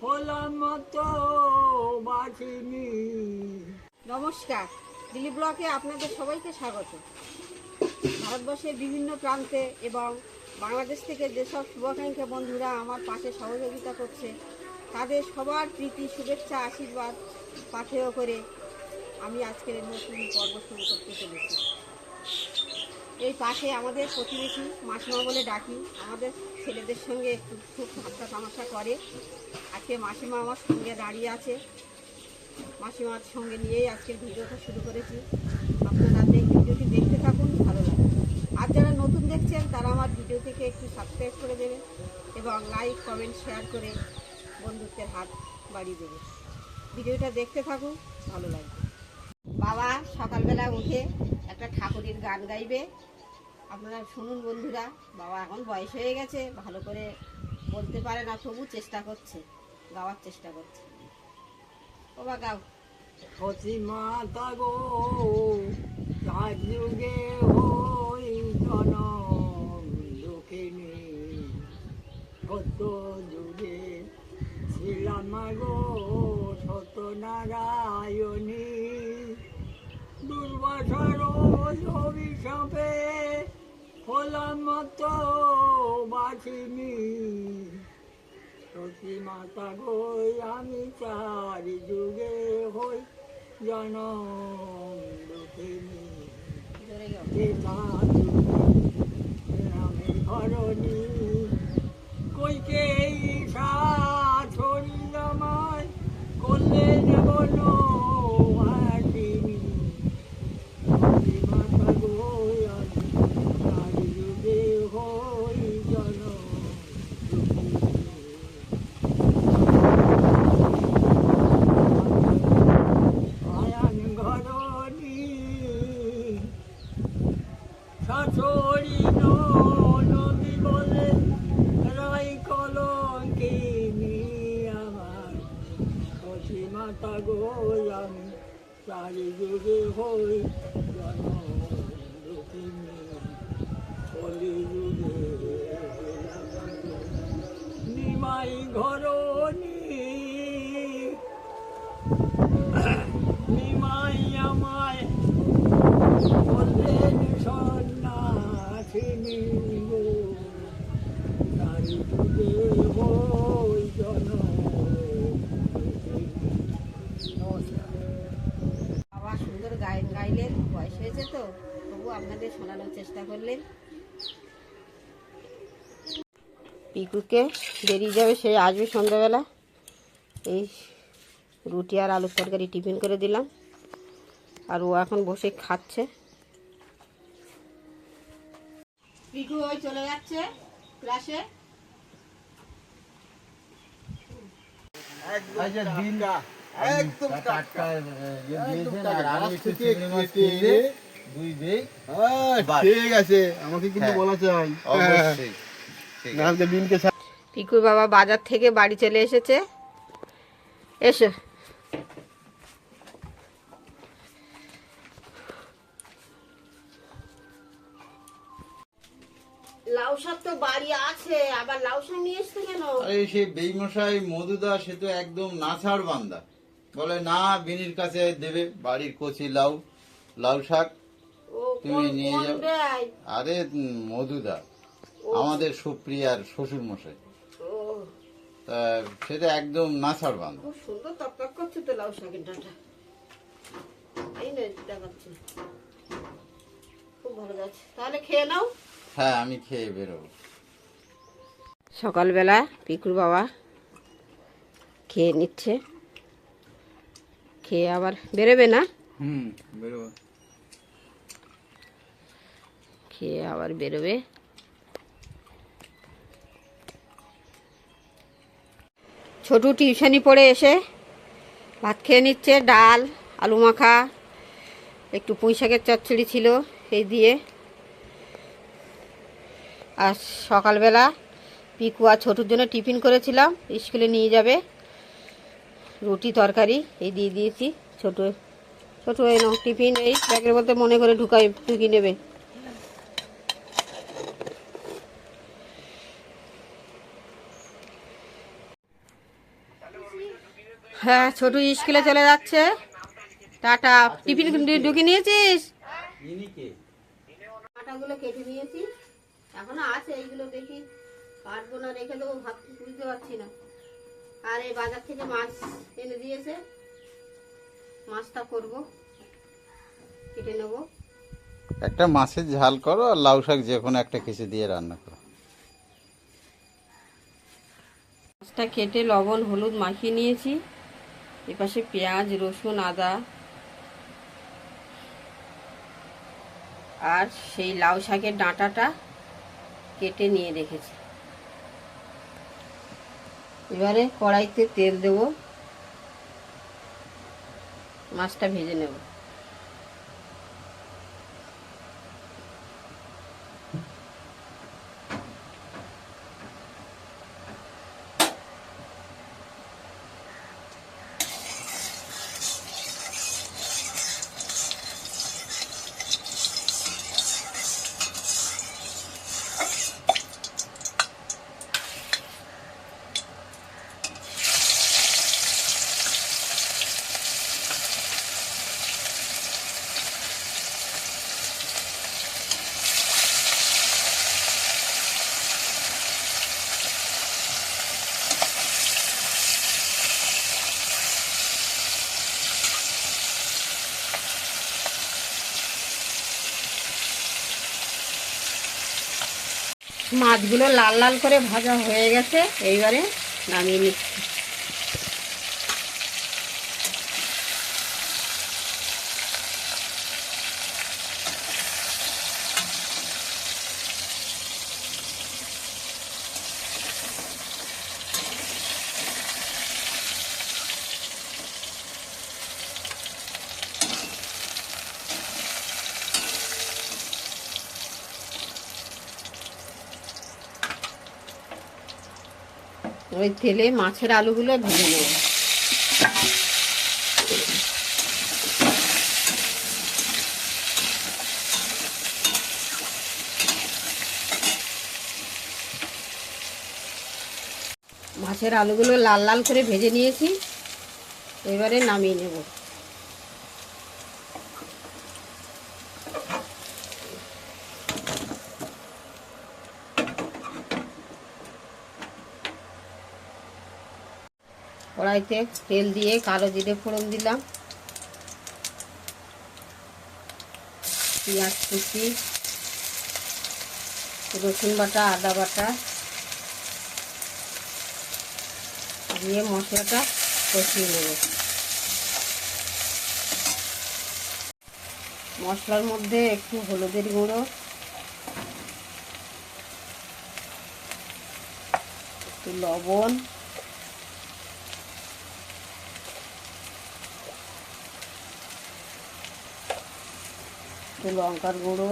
হলাম মতো বাঁচিনি। নমস্কার, দিলীপ ব্লকে আপনাদের সবাইকে স্বাগত। ভারতবর্ষের বিভিন্ন প্রান্তে এবং বাংলাদেশ থেকে যেসব শুভাকাঙ্ক্ষী বন্ধুরা আমার পাশে সহযোগিতা করছে, তাদের সবার প্রীতি, শুভেচ্ছা, আশীর্বাদ পাথেয় করে আমি আজকের নতুন পর্ব শুরু করতে চলেছি। এই পাশে আমাদের প্রতিবেশী মাসিমা বলে ডাকি, আমাদের ছেলেদের সঙ্গে একটু খুব ঠাট্টা তামাশা করে। আজকে মাসিমা আমার সঙ্গে দাঁড়িয়ে আছে, মাসিমার সঙ্গে নিয়েই আজকের ভিডিওটা শুরু করেছি। আপনারা ভিডিওটি দেখতে থাকুন, ভালো লাগবে। আর যারা নতুন দেখছেন তারা আমার ভিডিও থেকে একটু সাবস্ক্রাইব করে দেবেন এবং লাইক, কমেন্ট, শেয়ার করে বন্ধুত্বের হাত বাড়িয়ে দেবেন। ভিডিওটা দেখতে থাকুন, ভালো লাগবে। বাবা সকালবেলা উঠে একটা ঠাকুরের গান গাইবে, আপনারা শুনুন বন্ধুরা। বাবা এখন বয়স হয়ে গেছে, ভালো করে বলতে পারে না, তবু চেষ্টা করছে, গাওয়ার চেষ্টা করছে। বাবা গাও। সতী মাতা গো তার যুগে হই জনম দুঃখিনী, সত্য যুগে ছিলাম গো সত্যনারায়ণী। দুর্বাসার অভিশাপে হলাম মতো বাঁচিনি। সতী মাতা গো আমি চার যুগে হই জনম দুঃখিনী। জোরে গাও। রামের ধরণী কইকেই ছড়ি আমায় করলে যেমন হাসিনি। সতী মাতা গো আমি চার যুগে হই জনম শাশুড়ি নদী বলে রাই কলঙ্কিনী আমার। সতী মাতা গো আমি চারি যুগে হই জনম দুঃখিনী। কলি যুগে নিমাই ঘরণী নিমাই আমায় বললেন সন্ন্যাসিনী গো চারি যুগে হই জনম দুঃখিনী। নমস্কার। বাবা সুন্দর গান গাইলেন, বয়স হয়েছে তো তবু আপনাদের শোনানোর চেষ্টা করলেন। পিকুকে বেরিয়ে যাবে, সে আসবে সন্ধ্যাবেলা। এই রুটি আর আলুর তরকারি টিফিন করে দিলাম, আর ও এখন বসে খাচ্ছে। পিকু ওই চলে যাচ্ছে ক্লাসে। একদম টাটকা দিয়েছেন আর আমি একটু চিংড়ি মাছ কিনে দুই দেই। ঠিক আছে, আমাকে কিন্তু বলা চাই অবশ্যই। না আমি বিনকে পিকুর বাবা বাজার থেকে বাড়ি চলে এসেছে। এসো। লাউ শাক তো বাড়ি আছে, আবার লাউ শাক নিয়ে এসছে কেন? আরে সে বেইমশাই মধুদা সে তো একদম নাছাড় বান্দা, বলে না বিনির কাছে দেবে বাড়ির কচি লাউ লাউ শাক ও তুমি নিয়ে কোন যাও। দেয়? আরে মধুদা আমাদের সুপ্রিয়ার শ্বশুর মশাই, ও তা সেটা একদম নাছাড় বান্দা। খুব সুন্দর তকতক করছে তো লাউ শাকের ডাঁটা। এই নে দেখাচ্ছি, খুব ভালো যাচ্ছে। তাহলে খেয়ে নাও। হ্যাঁ আমি খেয়ে বেরোবো। সকালবেলা পিকুর বাবা খেয়ে নিচ্ছে, খেয়ে আবার বেরোবে না? বেরোবো। খেয়ে আবার বেরোবে। ছোটু টিউশনি পড়ে এসে ভাত খেয়ে নিচ্ছে, ডাল, আলু মাখা, একটু পুঁই শাকের চচ্চড়ি ছিল এই দিয়ে। আর সকালবেলা পিকু আর ছোটুর জন্য টিফিন করেছিলাম, স্কুলে নিয়ে যাবে। রুটি তরকারি এই দিয়ে দিয়েছি। ছোটো ছোটো এই নাও টিফিন, এই ব্যাগের মধ্যে মনে করে ঢুকিয়ে নেবে। হ্যাঁ, ছোট স্কুলে চলে যাচ্ছে। টাটা। টিফিন ঢুকে নিয়েছিস? আটাগুলো কেটে নিয়েছি, এখনো আছে। এইগুলো দেখি কাটবো না রেখে দেবো, ভাবতে বুঝতে পারছি না। আর এই বাজার থেকে মাছ এনে দিয়েছে, মাছটা করব, কেটে নেবো। একটা মাছের ঝাল করো আর লাউ শাক যে কোনো একটা কিছু দিয়ে রান্না করো। মাছটা কেটে লবণ হলুদ মাখিয়ে নিয়েছি। এপাশে পেঁয়াজ রসুন আদা আর সেই লাউ শাকের ডাঁটাটা কেটে নিয়ে রেখেছি। এবারে কড়াইতে তেল দেব, মাছটা ভেজে নেব। মাছগুলো লাল লাল করে ভাজা হয়ে গেছে, এইবারে নামিয়ে নিচ্ছি। ওই তেলে মাছের আলুগুলো ভেজে নেব। মাছের আলুগুলো লাল লাল করে ভেজে নিয়েছি, এবারে নামিয়ে নেব। কড়াইতে তেল দিয়ে কালো জিরে ফোড়ন দিলাম, পেঁয়াজ কুচি রসুন বাটা আদা বাটা দিয়ে মশলাটা কষিয়ে নেব। মশলার মধ্যে একটু হলুদের গুঁড়ো, একটু লবণ, একটু লঙ্কার গুঁড়ো,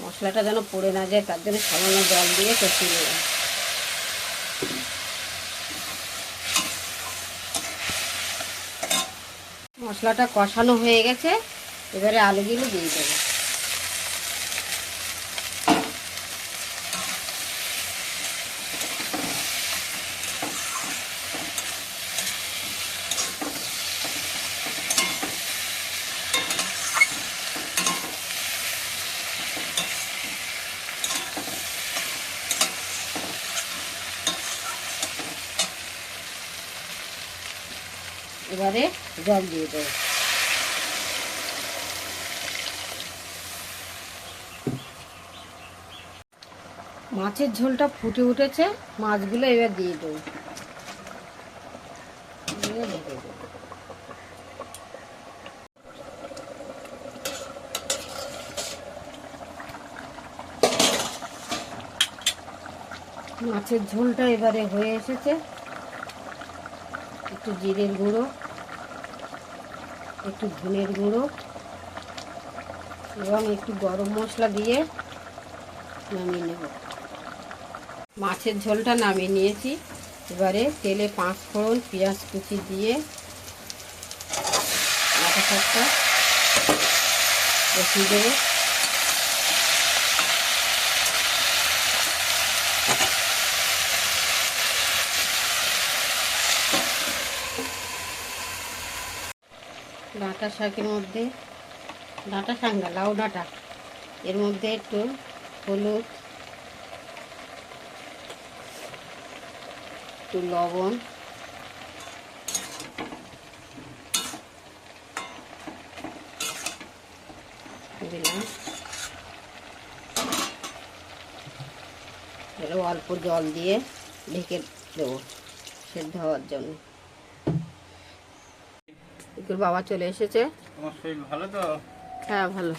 মশলাটা যেন পড়ে না যায় তার জন্য সামান্য জল দিয়ে কষিয়ে নেব। মশলাটা কষানো হয়ে গেছে, এবারে আলুগুলো দিয়ে দেবো। এবারে জল দিয়ে দেবো। মাছের ঝোলটা ফুটে উঠেছে, মাছগুলো এবার দিয়ে দেবো। মাছের ঝোলটা এবারে হয়ে এসেছে, একটু জিরের গুঁড়ো, একটু ধনের গুঁড়ো এবং একটু গরম মশলা দিয়ে নামিয়ে নেব। মাছের ঝোলটা নামিয়ে নিয়েছি, এবারে তেলে 5 ফোড়ন পেঁয়াজ কুচি দিয়ে আদা শাকটা কষিয়ে দেবো। ডাঁটা শাকের মধ্যে, ডাঁটা শাক না, লাউ ডাঁটা, এর মধ্যে একটু হলুদ, একটু লবণ, দিলাম, এবার অল্প জল দিয়ে ঢেকে দেবো সেদ্ধ হওয়ার জন্য। একটু বাবা চলে এসেছে। তোমার শরীর ভালো তো? হ্যাঁ ভালো।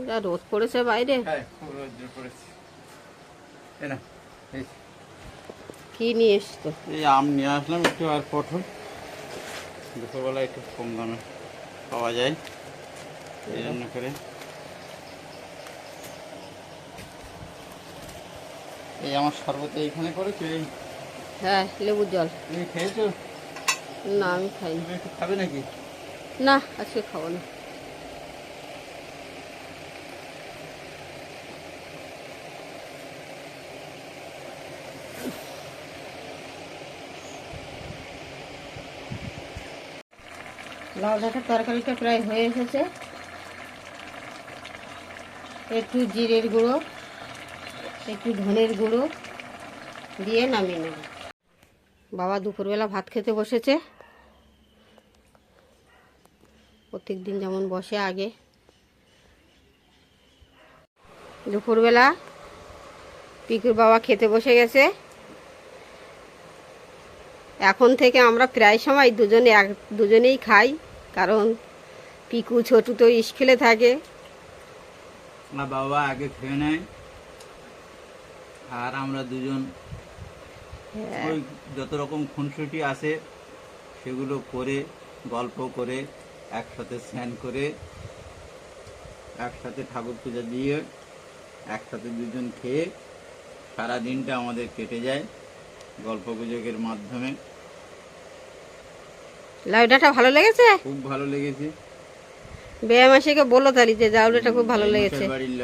যা রোদ পড়েছে বাইরে। হ্যাঁ, খুব রোদ পড়েছে। এই না, এই কি নিয়ে এসছো? এই আম নিয়ে আসলাম একটু, আর পটল দুপুরবেলা একটু কম দামে পাওয়া যায়, এই জন্য করে। এই আমার শরবত এইখানে করেছো? এই হ্যাঁ, লেবুর জল। তুমি খেয়েছো? না আমি খাইনি। তুমি একটু খাবে নাকি? না, আজকে খাবো না। লাউ ডাঁটার তরকারিটা প্রায় হয়ে এসেছে। একটু জিরের গুঁড়ো, একটু ধনের গুঁড়ো দিয়ে নামিয়ে নেব। বাবা দুপুরবেলা ভাত খেতে বসেছে, প্রত্যেক দিন যেমন বসে আগে। দুপুরবেলা পিকুর বাবা খেতে বসে গেছে। এখন থেকে আমরা প্রায় সময় দুজনেই খাই, কারণ পিকু ছোটু তো স্কুলে থাকে। না, বাবা আগে খেয়ে নেয়, আর আমরা দুজন ওই যত রকম খুনসুটি আছে সেগুলো করে, গল্প করে, একসাথে স্নান করে, একসাথে ঠাকুর পূজা দিয়ে, একসাথে দুজন খেয়ে সারা দিনটা আমাদের কেটে যায় গল্প গুজবের মাধ্যমে। লাউ ডাঁটা ভালো লেগেছে? খুব ভালো লেগেছে। বেয়ামাসিকে বলো তাহলে যে লাউ ডাঁটা খুব ভালো লেগেছে। বাড়ির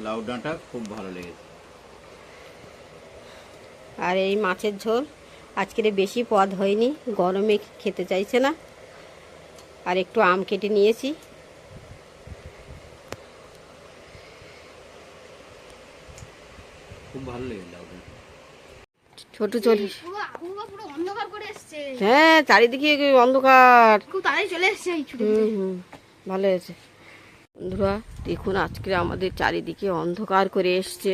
লাউ ডাঁটা খুব ভালো লেগেছে। আর এই মাছের ঝোল আজকের বেশি পদ হয়নি, গরমে খেতে চাইছে না। আর একটু আম কেটে নিয়েছি। খুব ভালো লেগেছে লাউ ডাঁটা। ছোট চলে, পুরো অন্ধকার করে এসছে। হ্যাঁ চারিদিকে অন্ধকার। খুব তাড়াতাড়ি চলে এসছে এই ছুটি। ভালো হয়েছে। বন্ধুরা দেখুন, আজকে আমাদের চারিদিকে অন্ধকার করে এসছে।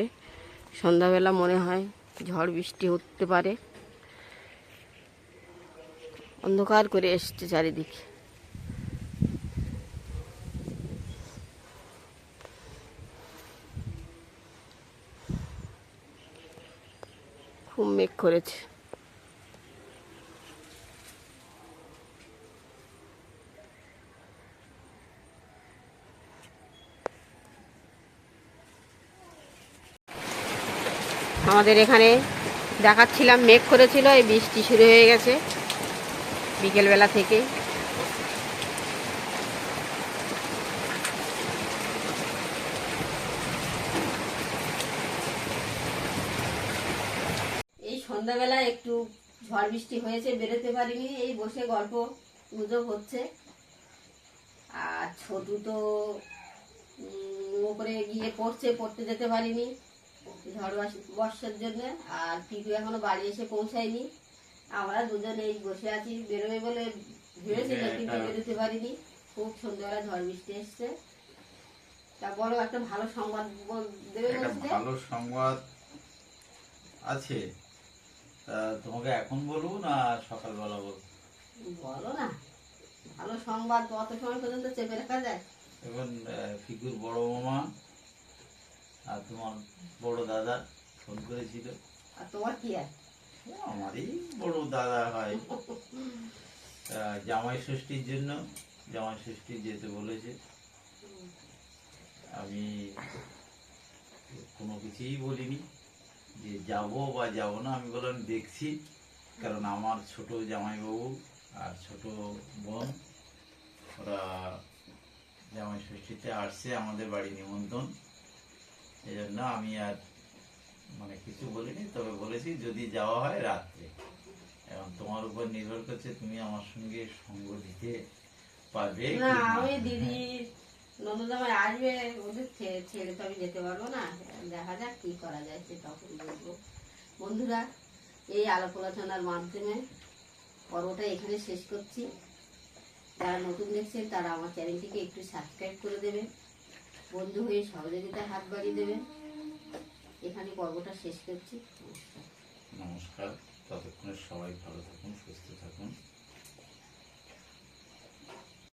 সন্ধ্যাবেলা মনে হয় ঝড় বৃষ্টি হতে পারে। অন্ধকার করে এসছে চারিদিকে। খুব মেঘ করেছে। আমাদের এখানে দেখাচ্ছিলাম মেঘ করেছিল, এই বৃষ্টি শুরু হয়ে গেছে বিকেলবেলা থেকে। এই সন্ধ্যাবেলা একটু ঝড় বৃষ্টি হয়েছে, বেরোতে পারিনি, এই বসে গল্প গুজব হচ্ছে। আর ছোটু তো ওপরে গিয়ে পড়তে যেতে পারিনি ঝড় বর্ষার জন্য। আর পিকু এখনো বাড়ি এসে পৌঁছায়নি। আমরা দুজন এই বসে আছি, বেরোবে বলে ভেবেছিল কিন্তু বেরোতে পারিনি। খুব সন্ধ্যাবেলা ঝড় বৃষ্টি এসছে। তা বড় একটা ভালো সংবাদ দেবে বলছে। ভালো সংবাদ আছে, তা তোমাকে এখন বলবো না সকালবেলা বলবো? বলো না, ভালো সংবাদ অত সময় পর্যন্ত চেপে রাখা যায়? এখন ফিকুর বড় মামা আর তোমার বড় দাদা ফোন করেছিল। আর তোমার কি আর? আমারই বড় দাদা হয়। জামাই ষষ্ঠীর জন্য, জামাই ষষ্ঠী যেতে বলেছে। আমি কোনো কিছুই বলিনি যে যাব বা যাব না। আমি বললাম দেখছি, কারণ আমার ছোট জামাইবাবু আর ছোট বোন ওরা জামাই ষষ্ঠীতে আসছে আমাদের বাড়ি নিমন্ত্রণ, এই জন্য আমি আর মানে কিছু বলিনি, তবে বলেছি যদি যাওয়া হয় রাত্রে। এখন তোমার উপর নির্ভর করছে তুমি আমার সঙ্গে সঙ্গ দিতে পারবে কি না না। আমি দিদি নন্দজামাই আসবে, ওদের ছেড়ে তো আমি যেতে পারবো না। দেখা যাক কি করা যায়, সে তখন বলবো। বন্ধুরা, এই আলাপ আলোচনার মাধ্যমে পর্বটা এখানে শেষ করছি। যারা নতুন দেখছেন তারা আমার চ্যানেলটিকে একটু সাবস্ক্রাইব করে দেবেন, বন্ধু হয়ে সহযোগিতার হাত বাড়িয়ে দেবেন। এখানে পর্বটা শেষ করছি। নমস্কার। নমস্কার, ততক্ষণে সবাই ভালো থাকুন, সুস্থ থাকুন।